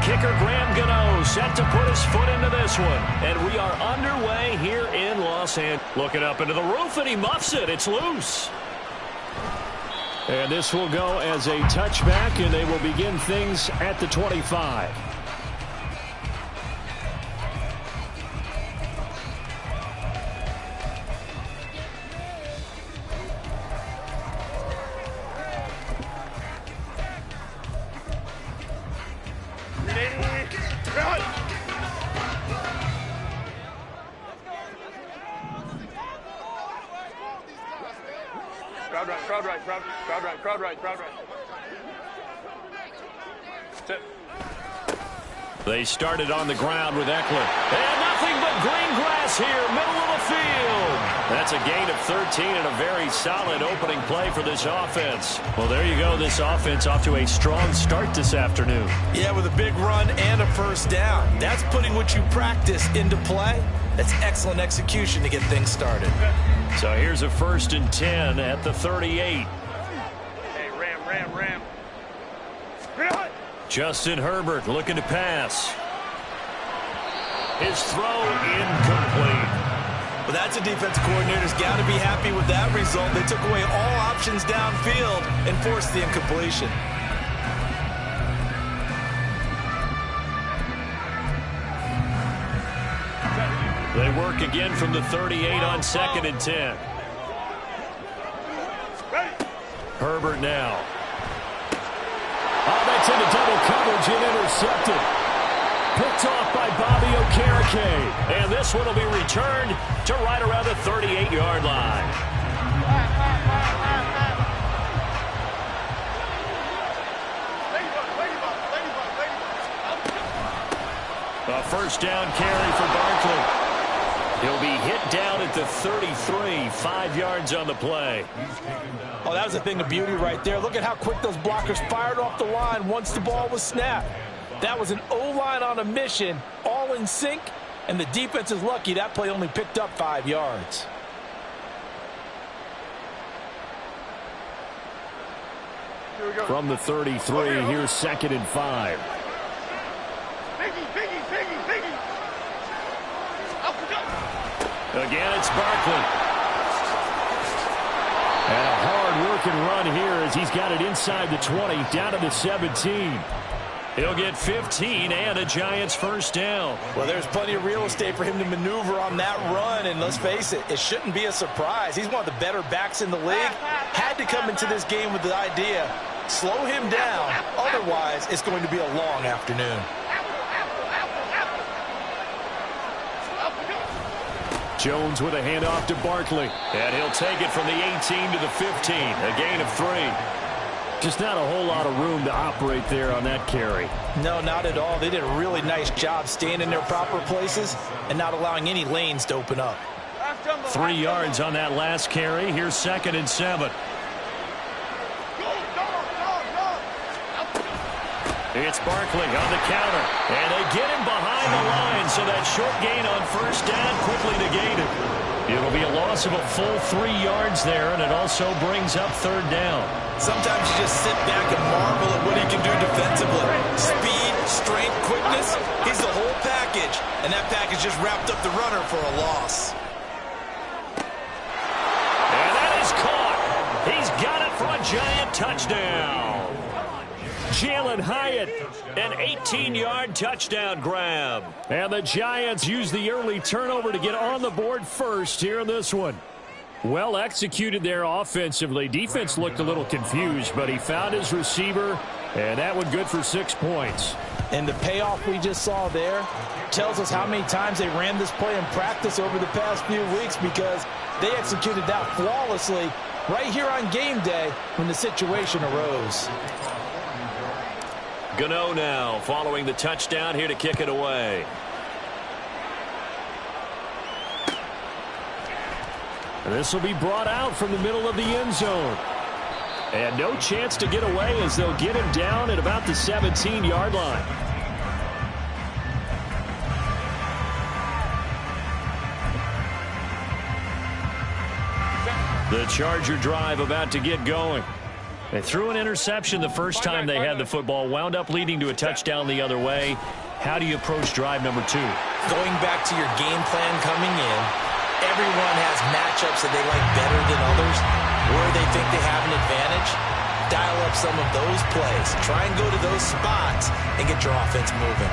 Kicker Graham Gano set to put his foot into this one. And we are underway here in Los Angeles. Looking up into the roof, and he muffs it. It's loose. And this will go as a touchback, and they will begin things at the 25. Crowd right. Tip. They started on the ground with Eckler. And nothing but green grass here, middle of the field. That's a gain of 13 and a very solid opening play for this offense. Well, there you go. This offense off to a strong start this afternoon. Yeah, with a big run and a first down. That's putting what you practice into play. That's excellent execution to get things started. So here's a 1st and 10 at the 38. Hey, Ram. Justin Herbert looking to pass. His throw incomplete. Well, that's a defensive coordinator's got to be happy with that result. They took away all options downfield and forced the incompletion. They work again from the 38 on 2nd and 10. Herbert now. Oh, that's into double coverage and intercepted. Picked off by Bobby Okereke. And this one will be returned to right around the 38-yard line. A first down carry for Barkley. He'll be hit down at the 33, 5 yards on the play. Oh, that was a thing of beauty right there. Look at how quick those blockers fired off the line once the ball was snapped. That was an O-line on a mission, all in sync, and the defense is lucky that play only picked up 5 yards. From the 33, here's 2nd and 5. Again, it's Barkley. And a hard-working run here as he's got it inside the 20, down to the 17. He'll get 15 and a Giants first down. Well, there's plenty of real estate for him to maneuver on that run, and let's face it, it shouldn't be a surprise. He's one of the better backs in the league. Had to come into this game with the idea, slow him down, otherwise it's going to be a long afternoon. Jones with a handoff to Barkley. And he'll take it from the 18 to the 15. A gain of 3. Just not a whole lot of room to operate there on that carry. No, not at all. They did a really nice job staying in their proper places and not allowing any lanes to open up. 3 yards on that last carry. Here's 2nd and 7. It's Barkley on the counter. And they get him behind the line, so that short gain on first down quickly negated. It'll be a loss of a full 3 yards there, and it also brings up 3rd down. Sometimes you just sit back and marvel at what he can do defensively. Speed, strength, quickness, he's the whole package. And that package just wrapped up the runner for a loss. And that is caught. He's got it for a Giant touchdown. Jalen Hyatt, an 18-yard touchdown grab. And the Giants use the early turnover to get on the board first here in this one. Well executed there offensively. Defense looked a little confused, but he found his receiver, and that one good for 6 points. And the payoff we just saw there tells us how many times they ran this play in practice over the past few weeks, because they executed that flawlessly right here on game day when the situation arose. Gano now following the touchdown here to kick it away. And this will be brought out from the middle of the end zone. And no chance to get away as they'll get him down at about the 17-yard line. The Charger drive about to get going. They threw an interception the first time they had the football, wound up leading to a touchdown the other way. How do you approach drive number 2? Going back to your game plan coming in, everyone has matchups that they like better than others, where they think they have an advantage. Dial up some of those plays. Try and go to those spots and get your offense moving.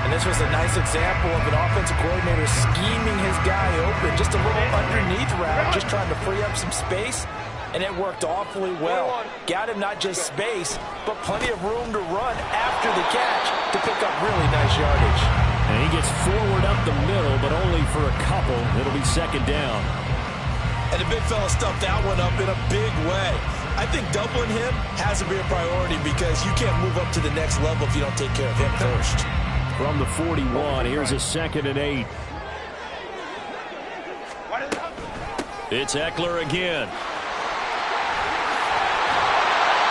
And this was a nice example of an offensive coordinator scheming his guy open. Just a little underneath route, just trying to free up some space. And it worked awfully well. Got him not just space, but plenty of room to run after the catch to pick up really nice yardage. And he gets forward up the middle, but only for a couple. It'll be second down. And the big fella stuffed that one up in a big way. I think doubling him has to be a priority because you can't move up to the next level if you don't take care of him first. From the 41, here's a 2nd and 8. It's Ekeler again.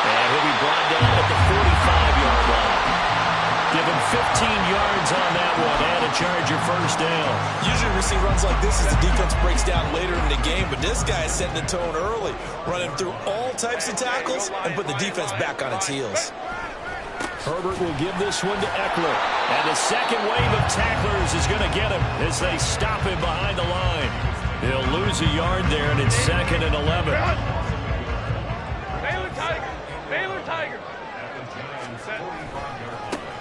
And he'll be brought down at the 45-yard line. Give him 15 yards on that one and a Charger first down. Usually we see runs like this as the defense breaks down later in the game, but this guy is setting the tone early, running through all types of tackles and put the defense back on its heels. Herbert will give this one to Ekeler. And the second wave of tacklers is going to get him as they stop him behind the line. He'll lose a yard there, and it's 2nd and 11. Baylor Tigers. Baylor Tigers.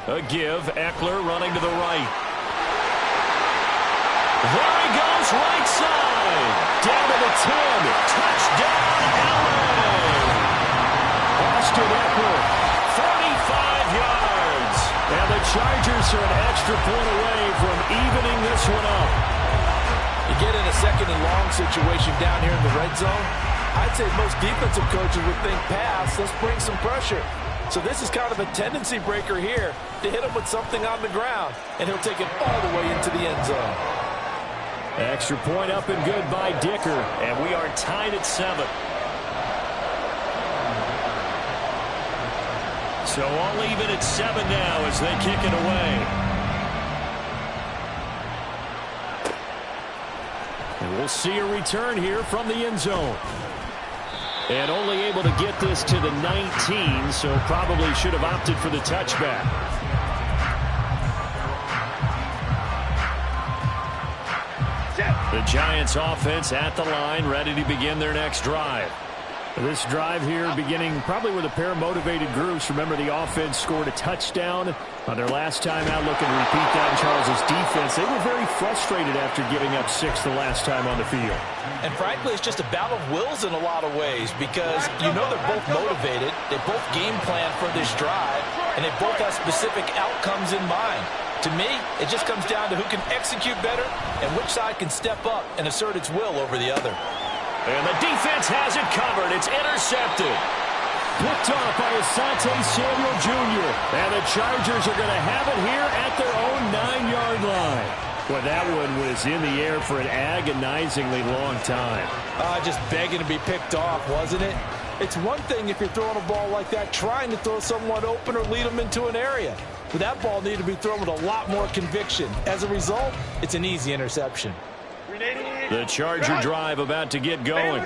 A give. Ekeler running to the right. There he goes, right side. Down to the 10. Touchdown, LA. Austin Ekeler, 45 yards. And the Chargers are an extra point away from evening this one up. You get in a 2nd and long situation down here in the red zone, I'd say most defensive coaches would think pass, let's bring some pressure. So this is kind of a tendency breaker here to hit him with something on the ground, and he'll take it all the way into the end zone. Extra point up and good by Dicker, and we are tied at 7. So all even at 7 now as they kick it away. And we'll see a return here from the end zone. And only able to get this to the 19, so probably should have opted for the touchback. The Giants offense at the line, ready to begin their next drive. This drive here beginning probably with a pair of motivated groups. Remember, the offense scored a touchdown on their last time out, looking to repeat that in Charles' defense. They were very frustrated after giving up 6 the last time on the field. And frankly, it's just a battle of wills in a lot of ways because you know they're both motivated. They both game plan for this drive, and they both have specific outcomes in mind. To me, it just comes down to who can execute better and which side can step up and assert its will over the other. And the defense has it covered. It's intercepted. Picked off by Asante Samuel Jr. And the Chargers are going to have it here at their own 9-yard line. Well, that one was in the air for an agonizingly long time. Just begging to be picked off, wasn't it? It's one thing if you're throwing a ball like that, trying to throw someone open or lead them into an area. But that ball needed to be thrown with a lot more conviction. As a result, it's an easy interception. The Charger drive about to get going.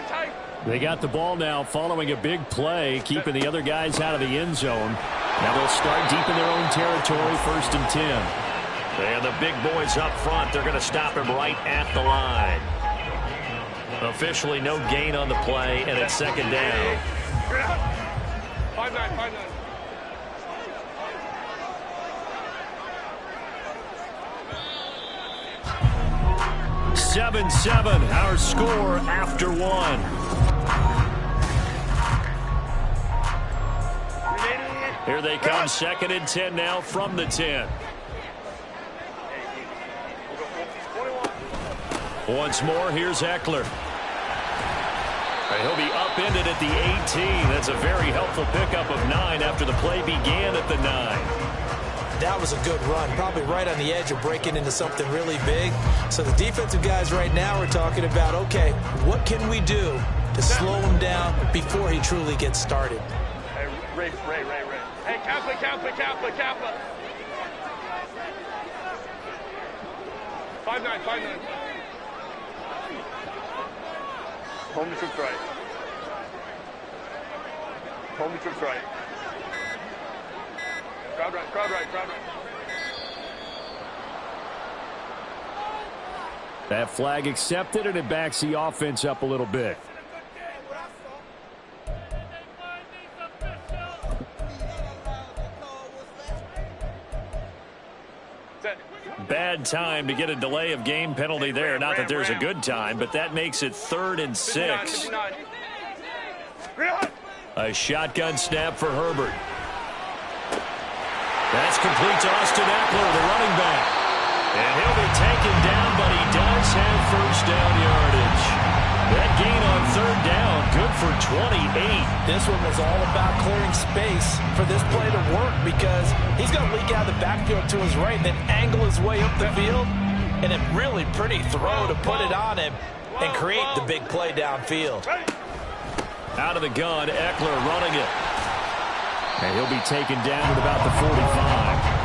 They got the ball now following a big play, keeping the other guys out of the end zone. Now they'll start deep in their own territory, 1st and 10. And the big boys up front, they're going to stop him right at the line. Officially no gain on the play, and it's 2nd down. 5-9. 7-7, our score after 1. Here they come, 2nd and 10 now from the 10. Once more, here's Ekeler. He'll be upended at the 18. That's a very helpful pickup of 9 after the play began at the 9. That was a good run, probably right on the edge of breaking into something really big. So the defensive guys right now are talking about, okay, what can we do to slow him down before he truly gets started? Hey, Ray. Hey, Kappa. 5-9. Home to right. Homie trips right. Crowd right, crowd right, crowd right. That flag accepted, and it backs the offense up a little bit. Bad time to get a delay of game penalty there. Not that there's a good time, but that makes it 3rd and 6. A shotgun snap for Herbert. That's complete to Austin Eckler, the running back. And he'll be taken down, but he does have first down yardage. That gain on 3rd down, good for 28. This one was all about clearing space for this play to work because he's going to leak out of the backfield to his right and then angle his way up the field. And a really pretty throw to put it on him and create the big play downfield. Out of the gun, Eckler running it. And he'll be taken down at about the 45.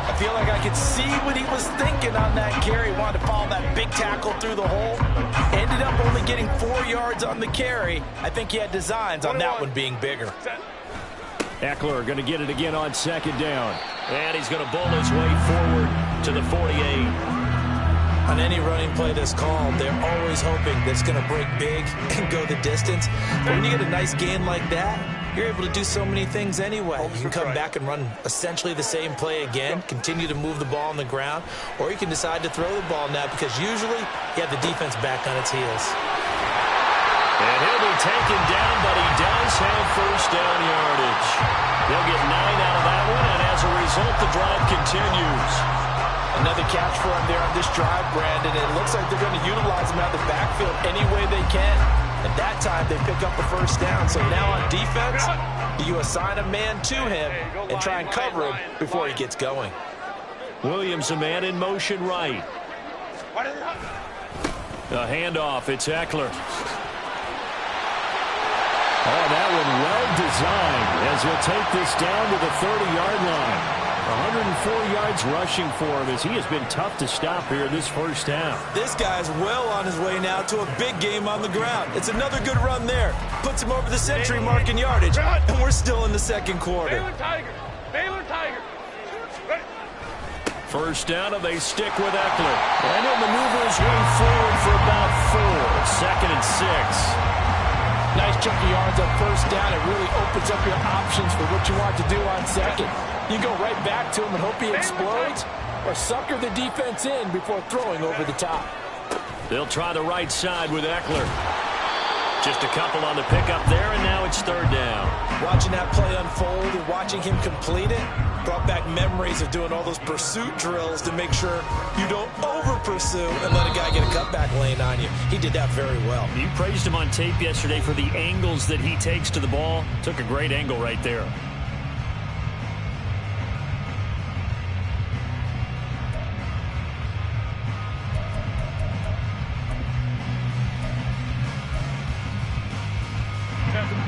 I feel like I could see what he was thinking on that carry. Wanted to follow that big tackle through the hole. Ended up only getting 4 yards on the carry. I think he had designs on that one being bigger. Eckler going to get it again on 2nd down. And he's going to bowl his way forward to the 48. On any running play that's called, they're always hoping that it's going to break big and go the distance. But when you get a nice gain like that, you're able to do so many things anyway. You can come back and run essentially the same play again, continue to move the ball on the ground, or you can decide to throw the ball now because usually you have the defense back on its heels. And he'll be taken down, but he does have first down yardage. He'll get 9 out of that one, and as a result, the drive continues. Another catch for him there on this drive, Brandon. It looks like they're going to utilize him out of the backfield any way they can. At that time, they pick up the first down. So now on defense, you assign a man to him and try and cover him before he gets going. Williams, a man in motion right. A handoff, it's Eckler. Oh, that one well designed as he'll take this down to the 30-yard line. 104 yards rushing for him as he has been tough to stop here this first half. This guy's well on his way now to a big game on the ground. It's another good run there. Puts him over the century mark in yardage, and we're still in the 2nd quarter. Baylor Tiger. Baylor Tiger. First down, and they stick with Eckler. And he'll maneuver his way forward for about 4. 2nd and 6. Nice chunky yards on first down. It really opens up your options for what you want to do on second. You go right back to him and hope he explodes, or sucker the defense in before throwing over the top. They'll try the right side with Eckler. Just a couple on the pickup there, and now it's 3rd down. Watching that play unfold and watching him complete it brought back memories of doing all those pursuit drills to make sure you don't over-pursue and let a guy get a cutback lane on you. He did that very well. You praised him on tape yesterday for the angles that he takes to the ball. Took a great angle right there.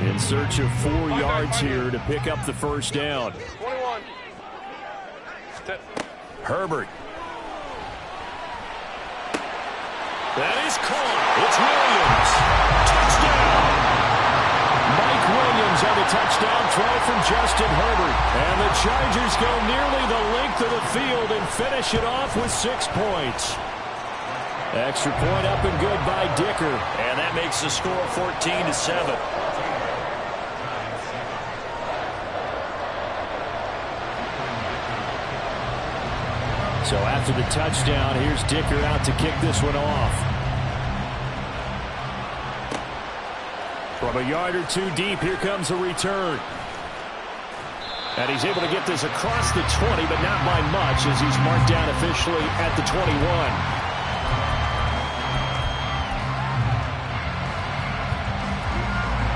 In search of 4 yards here to pick up the first down. 21. Herbert. That is caught. It's Williams. Touchdown. Mike Williams on the touchdown throw from Justin Herbert. And the Chargers go nearly the length of the field and finish it off with 6 points. Extra point up and good by Dicker. And that makes the score 14-7. So after the touchdown, here's Dicker out to kick this one off. From a yard or 2 deep, here comes a return. And he's able to get this across the 20, but not by much as he's marked down officially at the 21.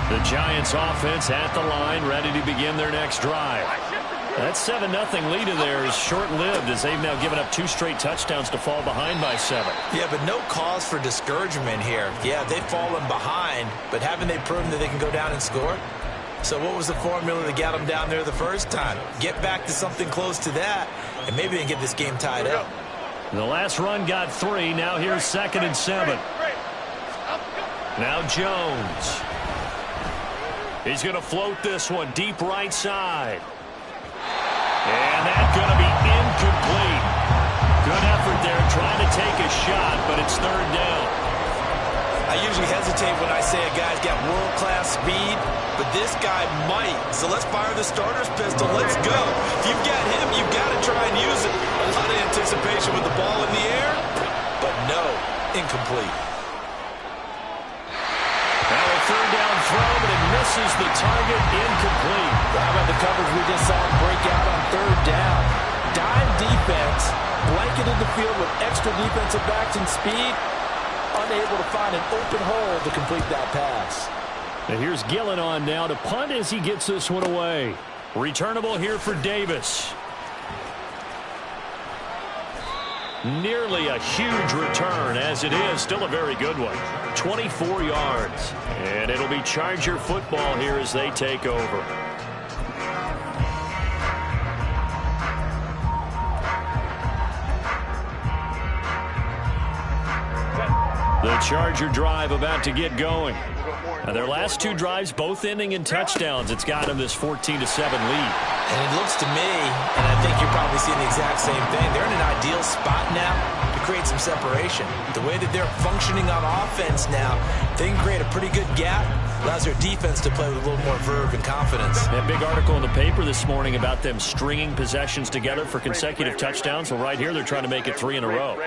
The Giants offense at the line, ready to begin their next drive. That 7-0 lead in there is short-lived as they've now given up 2 straight touchdowns to fall behind by 7. Yeah, but no cause for discouragement here. Yeah, they've fallen behind, but haven't they proven that they can go down and score? So what was the formula that got them down there the first time? Get back to something close to that, and maybe they can get this game tied up. The last run got 3. Now here's 2nd and 7. Now Jones. He's going to float this one deep right side. And that's going to be incomplete. Good effort there trying to take a shot, but it's third down. I usually hesitate when I say a guy's got world-class speed, but this guy might. So let's fire the starter's pistol. Let's go. If you've got him, you've got to try and use it. A lot of anticipation with the ball in the air, but no, incomplete. Now a third down throw, but it misses the target, incomplete. How about the coverage we just saw him break out on third down? Dime defense, blanketed the field with extra defensive backs and speed, unable to find an open hole to complete that pass. And here's Gillen on now to punt as he gets this one away. Returnable here for Davis. Nearly a huge return, as it is. Still a very good one. 24 yards. And it'll be Charger football here as they take over. The Charger drive about to get going. Now their last two drives both ending in touchdowns. It's got them this 14-7 lead. And it looks to me, and I think you're probably seeing the exact same thing, they're in an ideal spot now to create some separation. The way that they're functioning on offense now, they can create a pretty good gap. Allows their defense to play with a little more verve and confidence. That big article in the paper this morning about them stringing possessions together for consecutive touchdowns. Well, right here they're trying to make it 3 in a row.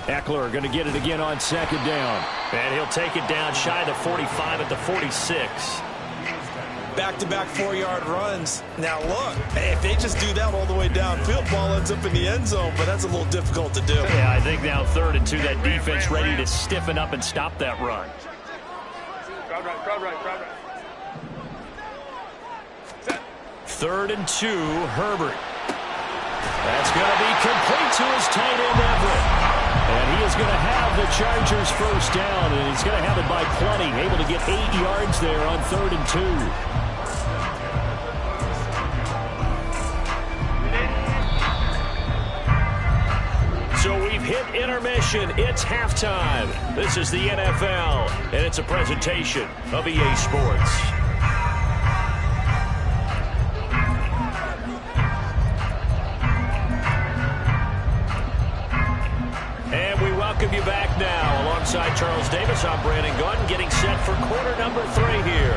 Eckler going to get it again on second down. And he'll take it down shy of the 45 at the 46. Back-to-back 4-yard runs. Now look, if they just do that all the way downfield, ball ends up in the end zone, but that's a little difficult to do. Yeah, I think now 3rd and 2, that defense ready to stiffen up and stop that run. Crowd right. 3rd and 2, Herbert. That's going to be complete to his tight end, Everett. And he is going to have the Chargers first down, and he's going to have it by plenty. Able to get 8 yards there on 3rd and 2. So we've hit intermission. It's halftime. This is the NFL, and it's a presentation of EA Sports. And we welcome you back now. Alongside Charles Davis, I'm Brandon Gaudin, getting set for quarter number 3 here.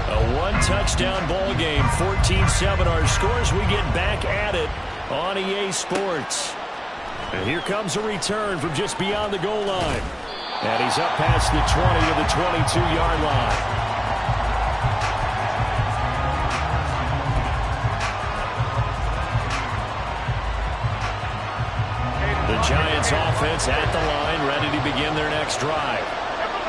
A one-touchdown ball game, 14-7 our scores. We get back at it on EA Sports. And here comes a return from just beyond the goal line. And he's up past the 20 to the 22-yard line. The Giants offense at the line, ready to begin their next drive.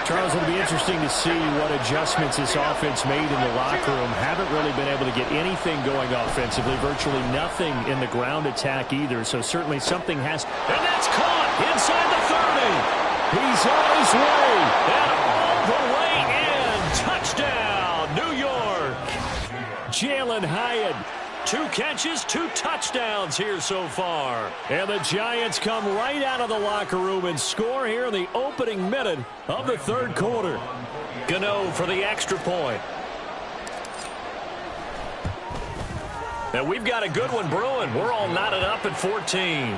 Charles, it'll be interesting to see what adjustments this offense made in the locker room. Haven't really been able to get anything going offensively, virtually nothing in the ground attack either, so certainly something has. And that's caught inside the 30. He's on his way, and all the way in. Touchdown, New York. Jalen Hyatt. 2 catches, 2 touchdowns here so far. And the Giants come right out of the locker room and score here in the opening minute of the 3rd quarter. Gano for the extra point. And we've got a good one brewing. We're all knotted up at 14.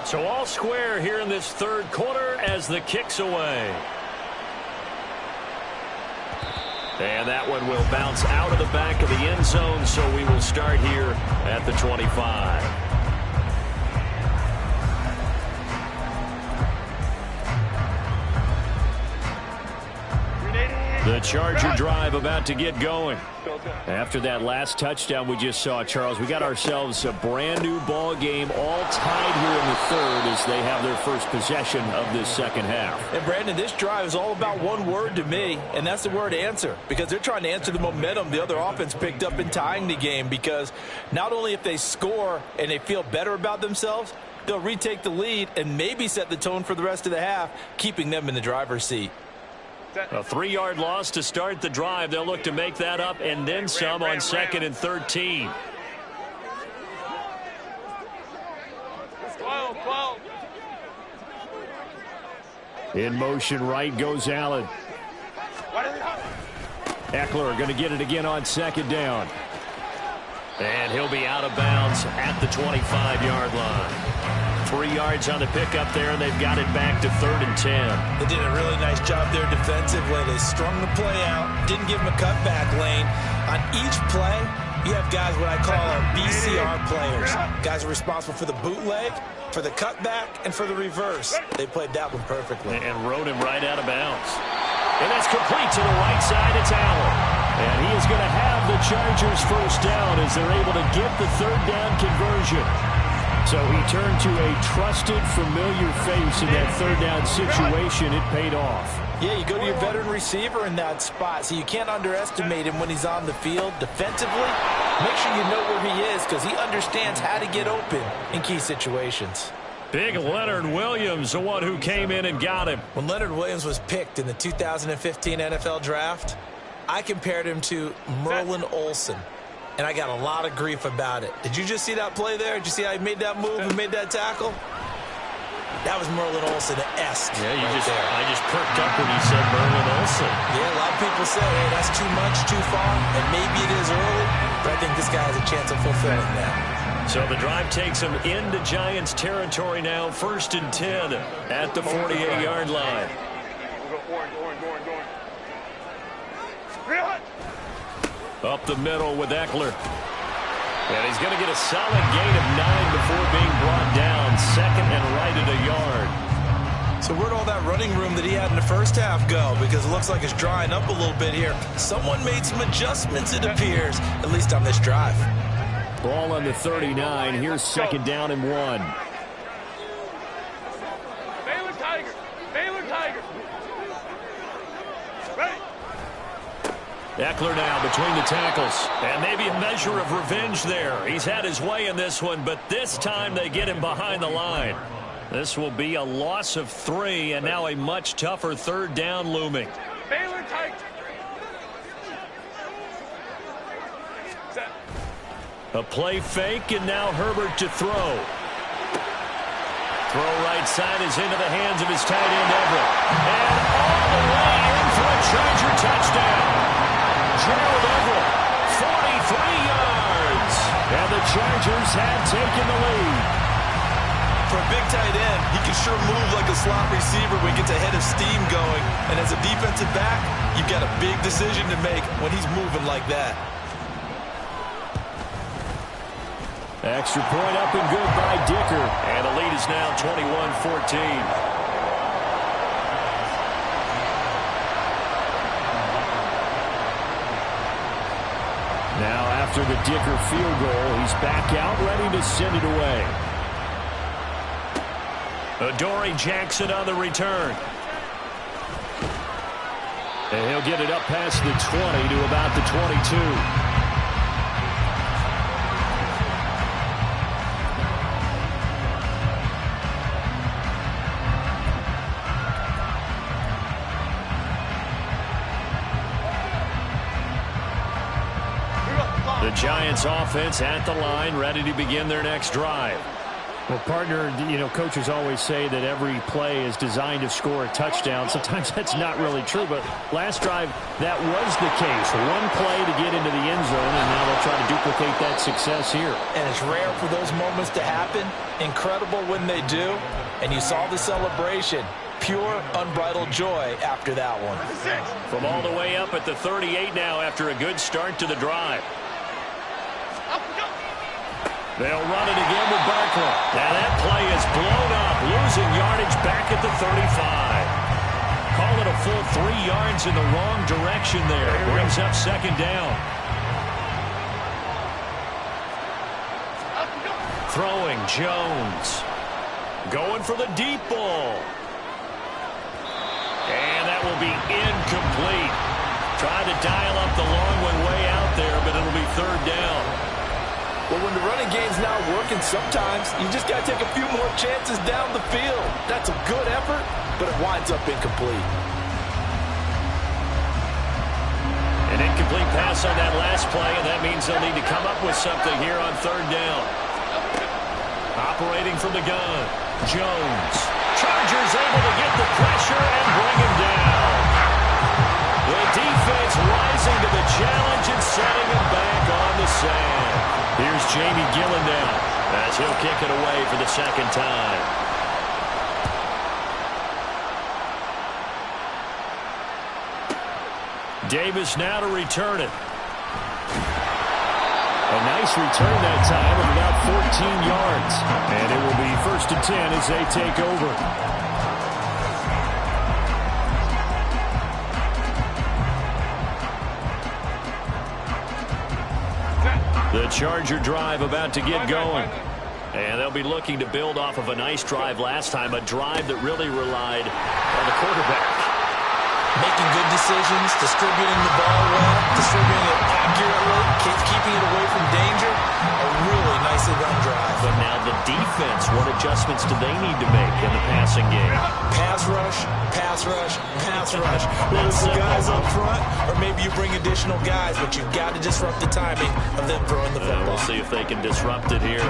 So all square here in this 3rd quarter as the kick's away. And that one will bounce out of the back of the end zone, so we will start here at the 25. The Charger drive about to get going. After that last touchdown we just saw, Charles, we got ourselves a brand new ball game, all tied here in the 3rd as they have their first possession of this second half. And Brandon, this drive is all about one word to me, and that's the word answer, because they're trying to answer the momentum the other offense picked up in tying the game, because not only if they score and they feel better about themselves, they'll retake the lead and maybe set the tone for the rest of the half, keeping them in the driver's seat. A 3-yard loss to start the drive. They'll look to make that up and then some on 2nd and 13. 12. In motion right goes Allen. Eckler going to get it again on 2nd down. And he'll be out of bounds at the 25-yard line. 3 yards on the pickup there, and they've got it back to 3rd and 10. They did a really nice job there defensively. They strung the play out, didn't give him a cutback lane. On each play, you have guys what I call our BCR players. Guys are responsible for the bootleg, for the cutback, and for the reverse. They played that one perfectly. And rode him right out of bounds. And that's complete to the right side. It's Allen. And he is going to have the Chargers first down as they're able to get the 3rd down conversion. So he turned to a trusted, familiar face in that 3rd down situation. It paid off. Yeah, you go to your veteran receiver in that spot, so you can't underestimate him when he's on the field. Defensively, make sure you know where he is because he understands how to get open in key situations. Big Leonard Williams, the one who came in and got him. When Leonard Williams was picked in the 2015 NFL Draft, I compared him to Merlin Olsen. And I got a lot of grief about it. Did you just see that play there? Did you see how he made that move and made that tackle? That was Merlin Olsen-esque. Yeah, I just perked up when you said Merlin Olsen. Yeah, a lot of people say, hey, that's too much, too far, and maybe it is early, but I think this guy has a chance of fulfilling that. So the drive takes him into Giants territory now, 1st and 10 at the 48-yard line. Up the middle with Eckler. And he's going to get a solid gain of 9 before being brought down. 2nd and right at a yard. So where'd all that running room that he had in the first half go? Because it looks like it's drying up a little bit here. Someone made some adjustments, it appears, at least on this drive. Ball on the 39. Here's 2nd down and 1. Baylor Tiger. Ready. Eckler now between the tackles. And maybe a measure of revenge there. He's had his way in this one, but this time they get him behind the line. This will be a loss of 3, and now a much tougher 3rd down looming. Baylor Tiger. A play fake, and now Herbert to throw. Throw right side is into the hands of his tight end, Everett. And all the way in for a Charger touchdown. Gerald Everett, 43 yards. And the Chargers have taken the lead. For a big tight end, he can sure move like a slot receiver when he gets a head of steam going. And as a defensive back, you've got a big decision to make when he's moving like that. Extra point up and good by Dicker. And the lead is now 21-14. Now after the Dicker field goal, he's back out ready to send it away. Adoree Jackson on the return. And he'll get it up past the 20 to about the 22. The Giants offense at the line, ready to begin their next drive. Well, partner, coaches always say that every play is designed to score a touchdown. Sometimes that's not really true, but last drive, that was the case. One play to get into the end zone, and now they'll try to duplicate that success here. And it's rare for those moments to happen. Incredible when they do. And you saw the celebration. Pure, unbridled joy after that one. From all the way up at the 38 now after a good start to the drive. They'll run it again with Barkley. Now that play is blown up, losing yardage back at the 35. Call it a full 3 yards in the wrong direction there. Brings up 2nd down. Throwing Jones. Going for the deep ball. And that will be incomplete. Tried to dial up the long one way out there, but it'll be 3rd down. Well, when the running game's not working, sometimes you just got to take a few more chances down the field. That's a good effort, but it winds up incomplete. An incomplete pass on that last play, and that means they'll need to come up with something here on third down. Operating from the gun, Jones. Chargers able to get the pressure and bring him down. The defense rising to the challenge and setting him back on the sand. Here's Jamie Gillen down as he'll kick it away for the second time. Davis now to return it. A nice return that time of about 14 yards. And it will be 1st and 10 as they take over. The Charger drive about to get going. And they'll be looking to build off of a nice drive last time, a drive that really relied on the quarterback. Making good decisions, distributing the ball well, distributing it accurately, keeping it away from danger. A really nicely run drive. But now the defense, what adjustments do they need to make in the passing game? Pass rush, pass rush, pass rush. Whether it's the guys up front or maybe you bring additional guys, but you've got to disrupt the timing of them throwing the football. We'll see if they can disrupt it here.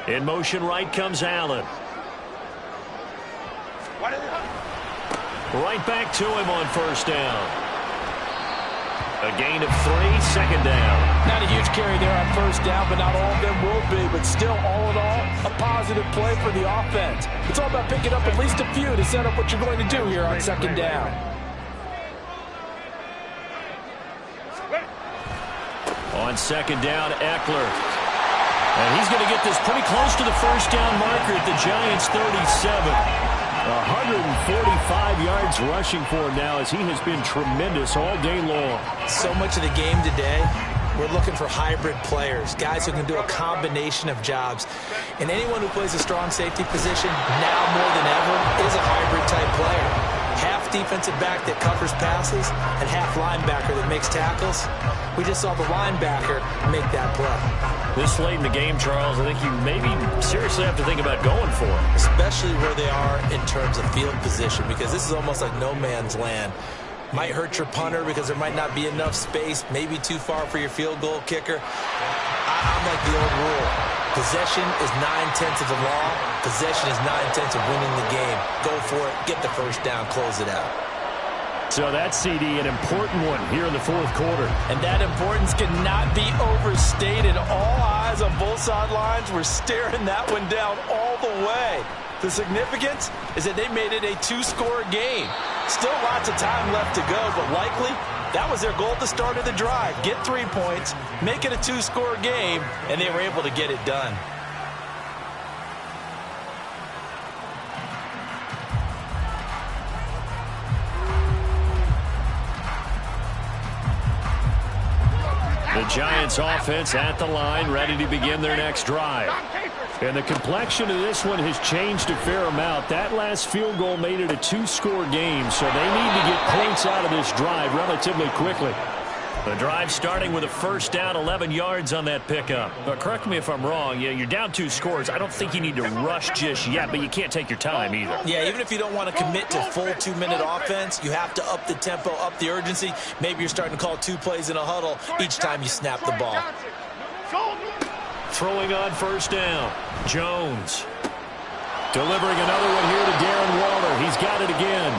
In motion right comes Allen. Right back to him on first down. A gain of 3, second down. Not a huge carry there on first down, but not all of them will be. But still, all in all, a positive play for the offense. It's all about picking up at least a few to set up what you're going to do here on second down. On second down, Eckler. And he's going to get this pretty close to the first down marker at the Giants' 37. 145 yards rushing for him now as he has been tremendous all day long. So much of the game today, we're looking for hybrid players, guys who can do a combination of jobs. And anyone who plays a strong safety position, now more than ever, is a hybrid-type player. Half defensive back that covers passes and half linebacker that makes tackles. We just saw the linebacker make that play. This late in the game, Charles, I think you maybe seriously have to think about going for it. Especially where they are in terms of field position, because this is almost like no man's land. Might hurt your punter because there might not be enough space, maybe too far for your field goal kicker. I'm like the old rule. Possession is 9/10 of the law. Possession is 9/10 of winning the game. Go for it, get the first down, close it out. So that's, CD, an important one here in the fourth quarter. And that importance cannot be overstated. All eyes on both sidelines were staring that one down all the way. The significance is that they made it a 2-score game. Still lots of time left to go, but likely that was their goal at the start of the drive. Get 3 points, make it a 2-score game, and they were able to get it done. The Giants offense at the line, ready to begin their next drive. And the complexion of this one has changed a fair amount. That last field goal made it a 2-score game, so they need to get points out of this drive relatively quickly. The drive starting with a first down, 11 yards on that pickup. But correct me if I'm wrong, you're down 2 scores. I don't think you need to rush just yet, but you can't take your time either. Yeah, even if you don't want to commit to full 2-minute offense, you have to up the tempo, up the urgency. Maybe you're starting to call 2 plays in a huddle each time you snap the ball. Throwing on first down, Jones. Delivering another one here to Darren Waller. He's got it again.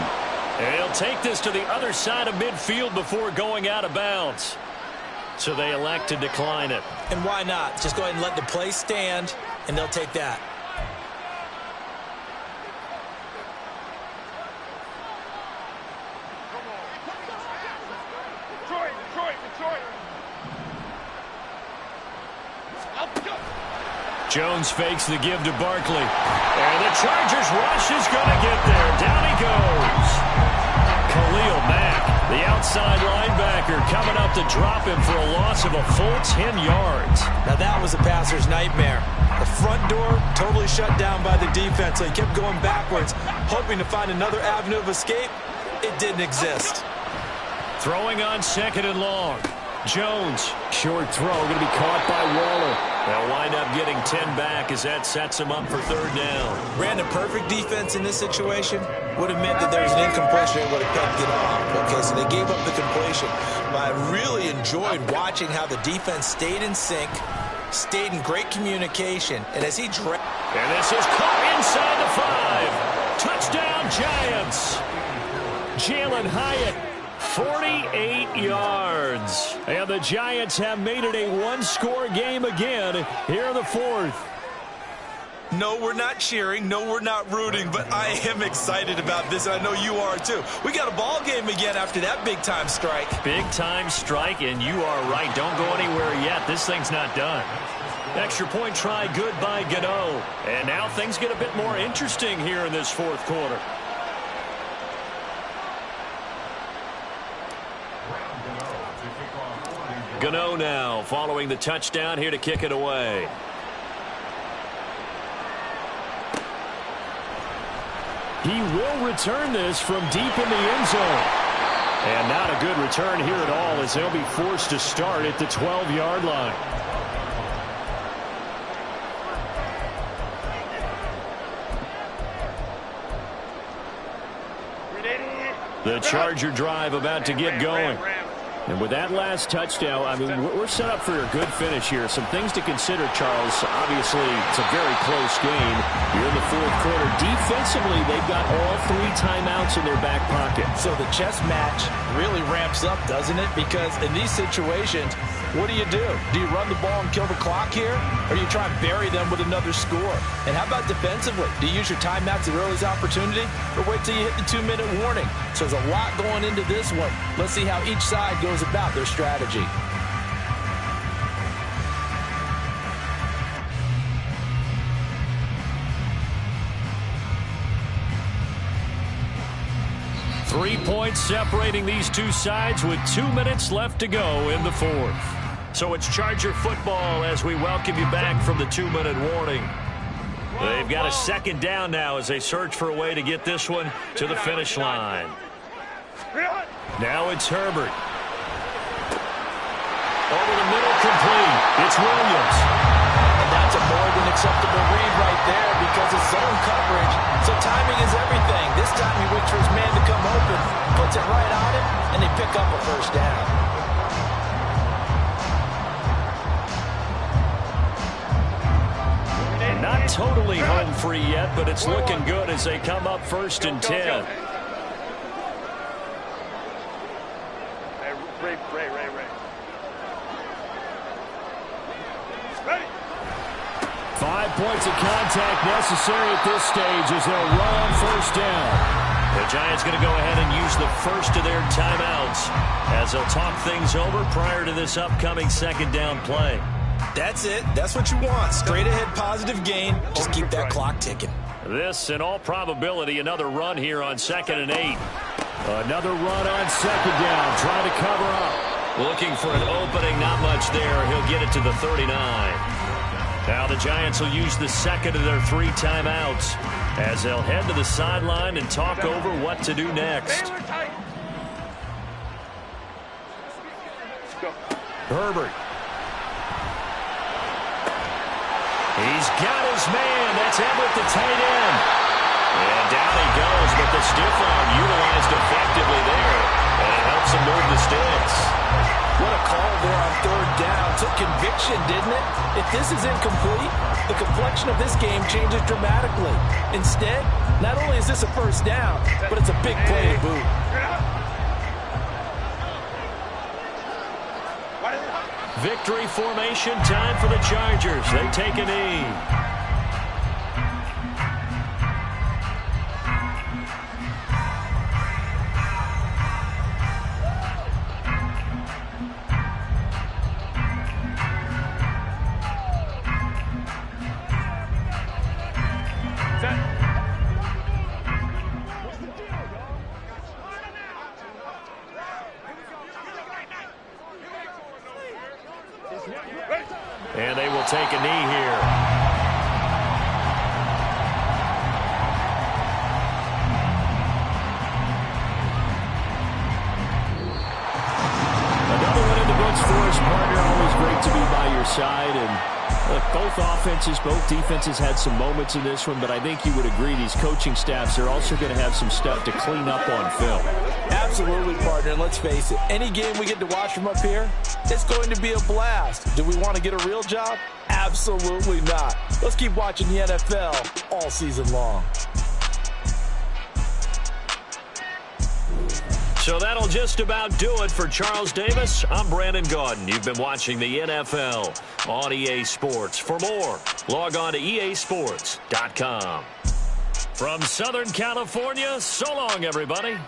And he'll take this to the other side of midfield before going out of bounds. So they elect to decline it. And why not? Just go ahead and let the play stand, and they'll take that. Jones fakes the give to Barkley. And the Chargers rush is going to get there. Down he goes. Khalil Mack, the outside linebacker. linebacker coming up to drop him for a loss of a full 10 yards. Now that was a passer's nightmare. The front door totally shut down by the defense, so he kept going backwards, hoping to find another avenue of escape. It didn't exist. Throwing on 2nd and long. Jones, short throw, going to be caught by Waller. They'll wind up getting 10 back as that sets him up for 3rd down. Brandon, perfect defense in this situation would have meant that there was an incompletion they would have kept it off. Okay, so they gave up the completion. But I really enjoyed watching how the defense stayed in sync, stayed in great communication, and as he and this is caught inside the 5. Touchdown, Giants. Jalen Hyatt, 48 yards. And the Giants have made it a one-score game again here in the 4th. No, we're not cheering. No, we're not rooting. But I am excited about this, and I know you are too. We got a ball game again after that big-time strike. Big-time strike, and you are right. Don't go anywhere yet. This thing's not done. Extra point try good by Gano. And now things get a bit more interesting here in this 4th quarter. Gano now following the touchdown here to kick it away. He will return this from deep in the end zone. And not a good return here at all as they'll be forced to start at the 12-yard line. The Charger drive about to get going. And with that last touchdown, I mean, we're set up for a good finish here. Some things to consider, Charles. Obviously, it's a very close game. You're in the 4th quarter. Defensively, they've got all 3 timeouts in their back pocket. So the chess match really ramps up, doesn't it? Because in these situations, what do? Do you run the ball and kill the clock here? Or do you try and bury them with another score? And how about defensively? Do you use your timeouts at earliest opportunity? Or wait till you hit the 2-minute warning? So there's a lot going into this one. Let's see how each side goes about their strategy. Three points separating these two sides with 2 minutes left to go in the 4th. So it's Charger football as we welcome you back from the 2-minute warning. They've got a 2nd down now as they search for a way to get this one to the finish line. Now it's Herbert. Over the middle, complete. It's Williams. And that's a more than acceptable read right there because it's zone coverage. So timing is everything. This time he waits for his man to come open, puts it right on him, and they pick up a 1st down. Not totally home free yet, but it's looking good as they come up 1st and 10. Ray. Ready. 5 points of contact necessary at this stage as they'll run on 1st down. The Giants going to go ahead and use the first of their timeouts as they'll talk things over prior to this upcoming 2nd down play. That's it. That's what you want. Straight ahead positive gain. Just keep that clock ticking. This, in all probability, another run here on 2nd and 8. Another run on 2nd down, trying to cover up. Looking for an opening, not much there. He'll get it to the 39. Now the Giants will use the 2nd of their 3 timeouts as they'll head to the sideline and talk over what to do next. Herbert. He's got his man. That's Everett, the tight end. And down he goes, but the stiff arm utilized effectively there. And it helps him move the sticks. What a call there on 3rd down. Took conviction, didn't it? If this is incomplete, the complexion of this game changes dramatically. Instead, not only is this a 1st down, but it's a big play to boot. Victory formation time for the Chargers. They take a knee. And they will take a knee here. Another one in the books for us, partner. Always great to be by your side. And look, both offenses, both defenses had some moments in this one, but I think you would agree these coaching staffs are also going to have some stuff to clean up on film. Absolutely, partner, and let's face it, any game we get to watch from up here, it's going to be a blast. Do we want to get a real job? Absolutely not. Let's keep watching the NFL all season long. So that'll just about do it for Charles Davis. I'm Brandon Gaudin. You've been watching the NFL on EA Sports. For more, log on to easports.com. From Southern California, so long, everybody.